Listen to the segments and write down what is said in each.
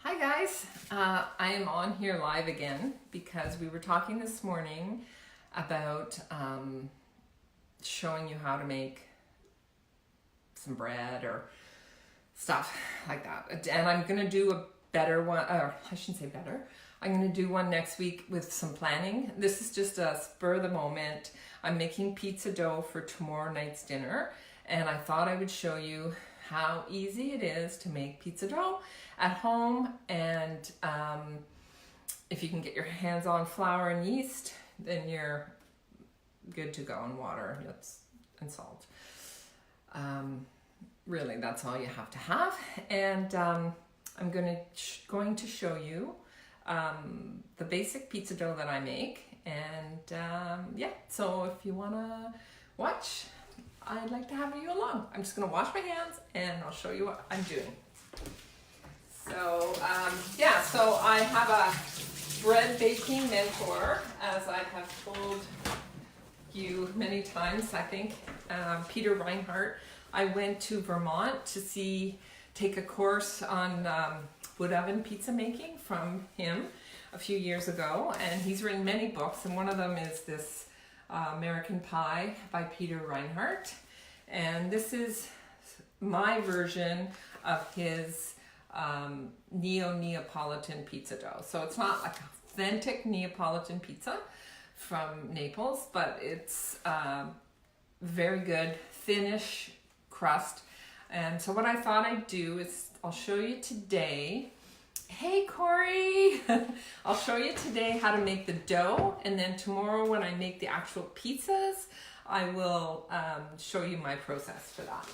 Hi guys, I am on here live again because we were talking this morning about showing you how to make some bread or stuff like that. And I'm going to do a better one, or I shouldn't say better, I'm going to do one next week with some planning. This is just a spur of the moment. I'm making pizza dough for tomorrow night's dinner, and I thought I would show you how easy it is to make pizza dough at home. And if you can get your hands on flour and yeast, then you're good to go, and water and salt. Really, that's all you have to have. And I'm going to show you the basic pizza dough that I make. And yeah, so if you want to watch, I'd like to have you along. I'm just going to wash my hands and I'll show you what I'm doing. So yeah, so I have a bread baking mentor, as I have told you many times, I think, Peter Reinhart. I went to Vermont to take a course on wood oven pizza making from him a few years ago, and he's written many books, and one of them is this American Pie by Peter Reinhart. And this is my version of his Neapolitan pizza dough. So it's not like authentic Neapolitan pizza from Naples, but it's very good, thinnish crust. And so what I thought I'd do is I'll show you today. Hey Corey! I'll show you today how to make the dough, and then tomorrow when I make the actual pizzas, I will show you my process for that.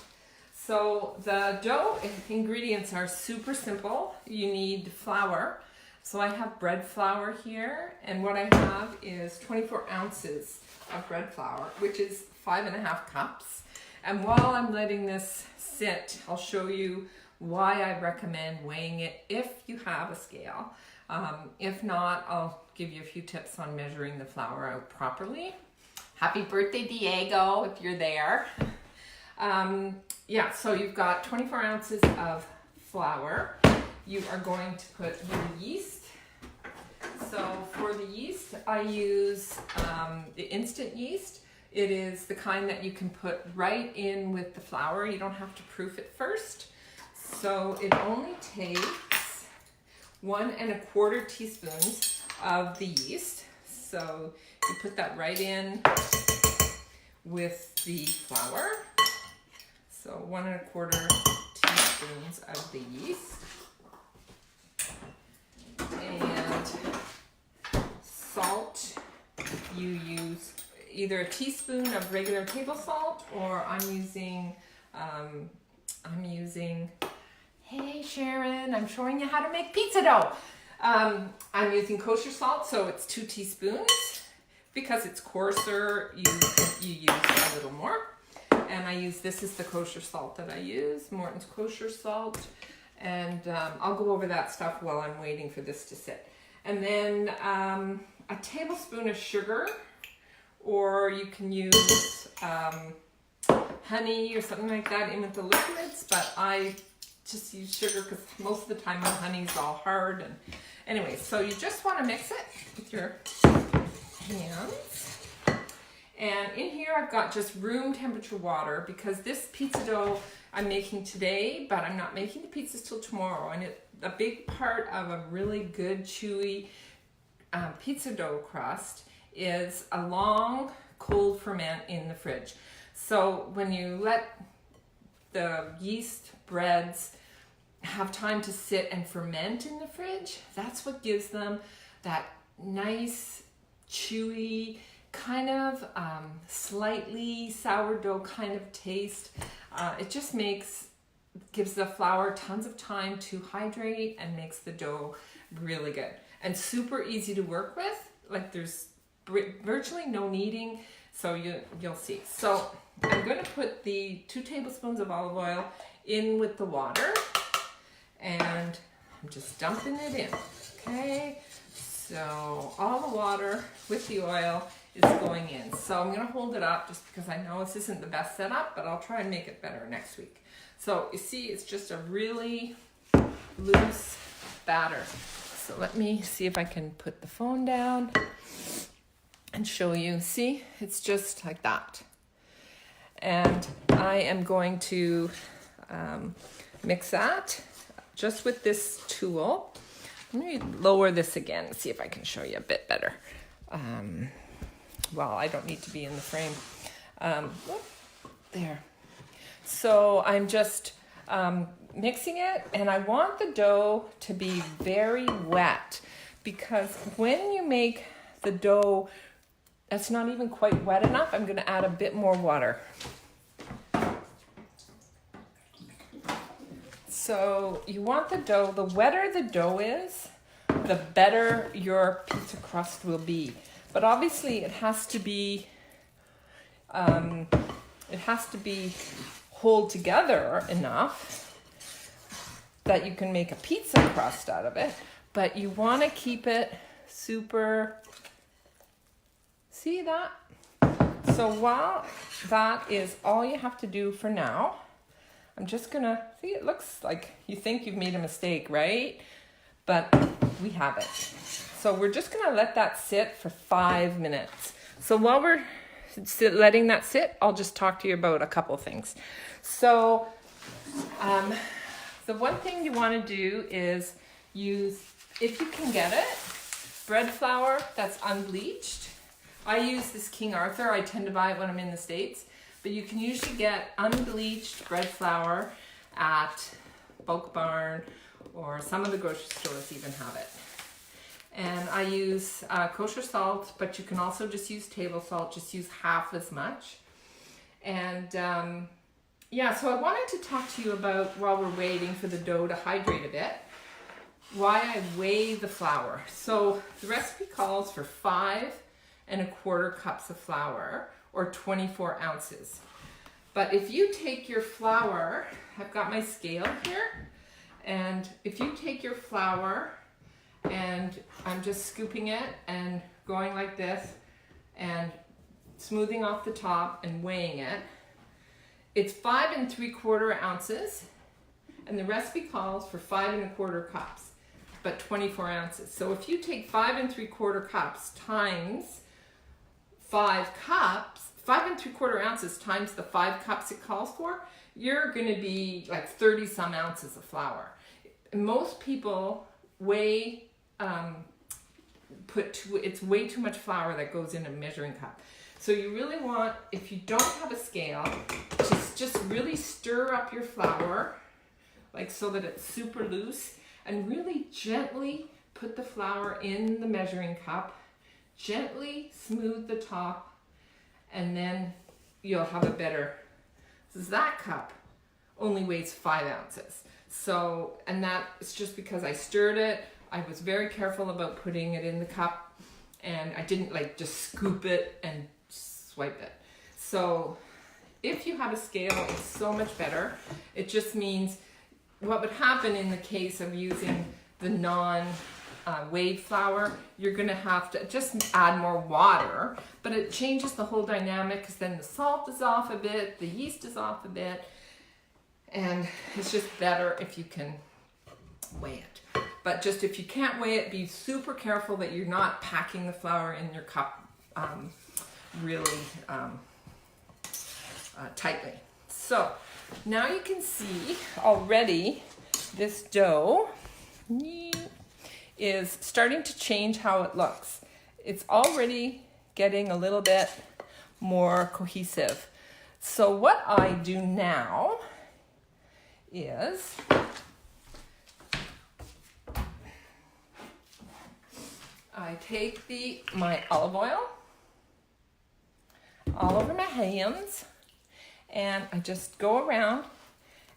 So the dough ingredients are super simple. You need flour. So I have bread flour here, and what I have is 24 ounces of bread flour, which is 5.5 cups. And while I'm letting this sit, I'll show you why I recommend weighing it if you have a scale. If not, I'll give you a few tips on measuring the flour out properly. Happy birthday, Diego, if you're there. Yeah, so you've got 24 ounces of flour. You are going to put your yeast. So for the yeast, I use the instant yeast. It is the kind that you can put right in with the flour. You don't have to proof it first. So it only takes 1¼ teaspoons of the yeast. So you put that right in with the flour. So 1¼ teaspoons of the yeast. And salt, you use either a teaspoon of regular table salt, or I'm using, hey Sharon, I'm showing you how to make pizza dough. I'm using kosher salt, so it's 2 teaspoons. Because it's coarser, you use a little more. And I use, this is the kosher salt that I use, Morton's kosher salt. And I'll go over that stuff while I'm waiting for this to sit. And then a tablespoon of sugar, or you can use honey or something like that in with the liquids, but I just use sugar because most of the time my honey's all hard. And anyway, so you just want to mix it with your hands. And in here I've got just room temperature water, because this pizza dough I'm making today, but I'm not making the pizzas till tomorrow. And a big part of a really good chewy pizza dough crust is a long cold ferment in the fridge. So when you let the yeast breads have time to sit and ferment in the fridge, that's what gives them that nice chewy kind of slightly sourdough kind of taste. It just gives the flour tons of time to hydrate and makes the dough really good and super easy to work with. Like there's virtually no kneading, so you'll see. So I'm going to put the 2 tablespoons of olive oil in with the water, and I'm just dumping it in. Okay, so all the water with the oil is going in. So I'm going to hold it up just because I know this isn't the best setup, but I'll try and make it better next week. So you see, it's just a really loose batter. So let me see if I can put the phone down and show you. See, it's just like that. And I am going to mix that just with this tool. Let me lower this again and see if I can show you a bit better. Well, I don't need to be in the frame. There. So I'm just mixing it, and I want the dough to be very wet, because when you make the dough that's not even quite wet enough, I'm going to add a bit more water. So you want the dough, the wetter the dough is, the better your pizza crust will be. But obviously it has to be hold together enough that you can make a pizza crust out of it. But you want to keep it super, see that? So while that is all you have to do for now, I'm just gonna, see, it looks like you think you've made a mistake, right? But we haven't. So we're just gonna let that sit for 5 minutes. So while we're letting that sit, I'll just talk to you about a couple things. So the one thing you wanna do is use, if you can get it, bread flour that's unbleached. I use this King Arthur. I tend to buy it when I'm in the States. But you can usually get unbleached bread flour at Bulk Barn, or some of the grocery stores even have it. And I use kosher salt, but you can also just use table salt, just use half as much. And yeah, so I wanted to talk to you about, while we're waiting for the dough to hydrate a bit, why I weigh the flour. So the recipe calls for 5 1/4 cups of flour, or 24 ounces. But if you take your flour, I've got my scale here, and if you take your flour, and I'm just scooping it and going like this and smoothing off the top and weighing it, it's 5 3/4 ounces, and the recipe calls for 5 1/4 cups, but 24 ounces. So if you take 5 3/4 cups times 5 cups, 5 3/4 ounces times the 5 cups it calls for, you're going to be like 30 some ounces of flour. Most people weigh, it's way too much flour that goes in a measuring cup. So you really want, if you don't have a scale, just really stir up your flour, like so that it's super loose, and really gently put the flour in the measuring cup. Gently smooth the top, and then you'll have a better, that cup only weighs 5 ounces. So, and that is just because I stirred it. I was very careful about putting it in the cup, and I didn't like just scoop it and swipe it. So if you have a scale, it's so much better. It just means what would happen in the case of using the weighed flour, you're going to have to just add more water, but it changes the whole dynamic, because then the salt is off a bit, the yeast is off a bit, and it's just better if you can weigh it. But just if you can't weigh it, be super careful that you're not packing the flour in your cup really tightly. So now you can see already this dough is starting to change how it looks. It's already getting a little bit more cohesive. So what I do now is I take my olive oil all over my hands, and I just go around,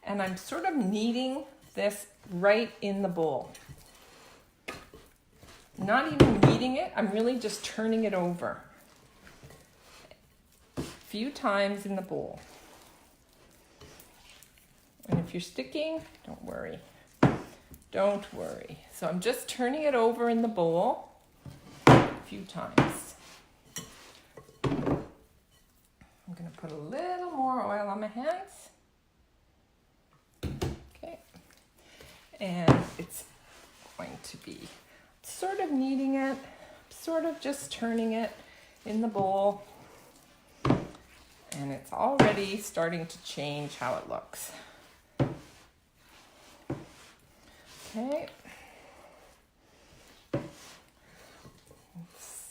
and I'm sort of kneading this right in the bowl. Not even kneading it, I'm really just turning it over a few times in the bowl. And if you're sticking, don't worry. Don't worry. So I'm just turning it over in the bowl a few times. I'm going to put a little more oil on my hands. Okay. And it's going to be. Sort of kneading it, sort of just turning it in the bowl. And it's already starting to change how it looks. Okay.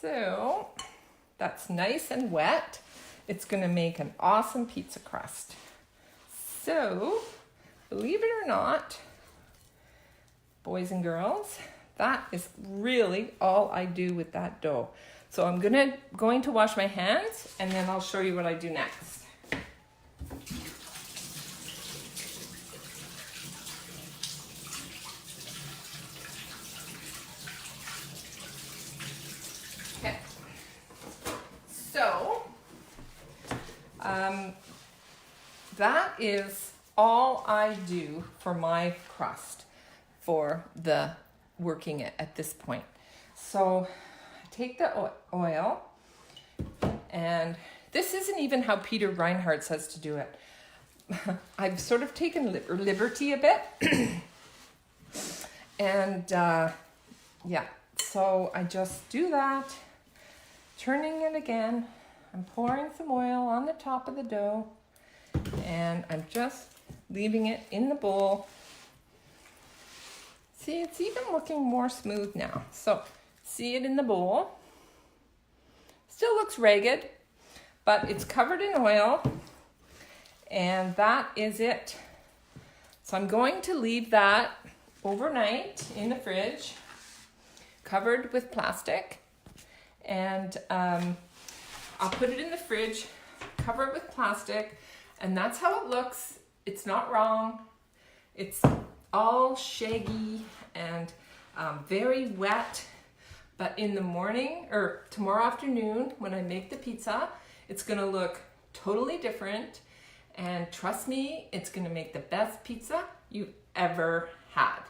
So that's nice and wet. It's going to make an awesome pizza crust. So, believe it or not, boys and girls, that is really all I do with that dough. So I'm going to wash my hands, and then I'll show you what I do next. Okay. So, that is all I do for my crust for the working it at this point. So I take the oil, and this isn't even how Peter Reinhart says to do it. I've sort of taken liberty a bit. And yeah, so I just do that, turning it again. I'm pouring some oil on the top of the dough, and I'm just leaving it in the bowl. See, it's even looking more smooth now. So, see it in the bowl. Still looks ragged, but it's covered in oil, and that is it. So I'm going to leave that overnight in the fridge, covered with plastic, and I'll put it in the fridge, cover it with plastic, and that's how it looks. It's not wrong. It's all shaggy and very wet, but in the morning or tomorrow afternoon when I make the pizza, it's gonna look totally different, and trust me, it's gonna make the best pizza you've ever had.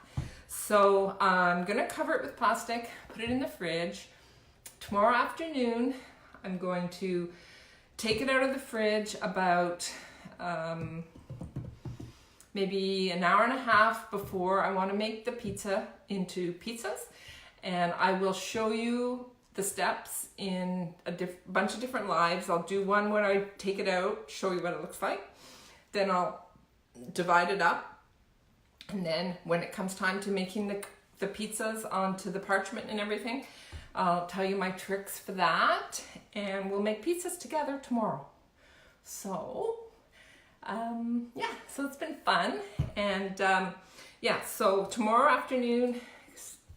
So I'm gonna cover it with plastic, put it in the fridge. Tomorrow afternoon, I'm going to take it out of the fridge about maybe an hour and a half before I want to make the pizza into pizzas, and I will show you the steps in a bunch of different lives. I'll do one where I take it out, show you what it looks like, then I'll divide it up, and then when it comes time to making the pizzas onto the parchment and everything, I'll tell you my tricks for that, and we'll make pizzas together tomorrow. So yeah, so it's been fun, and yeah, so tomorrow afternoon,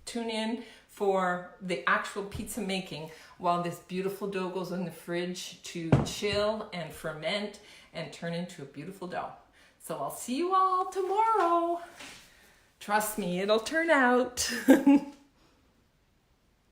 tune in for the actual pizza making while this beautiful dough goes in the fridge to chill and ferment and turn into a beautiful dough. So I'll see you all tomorrow. Trust me, it'll turn out.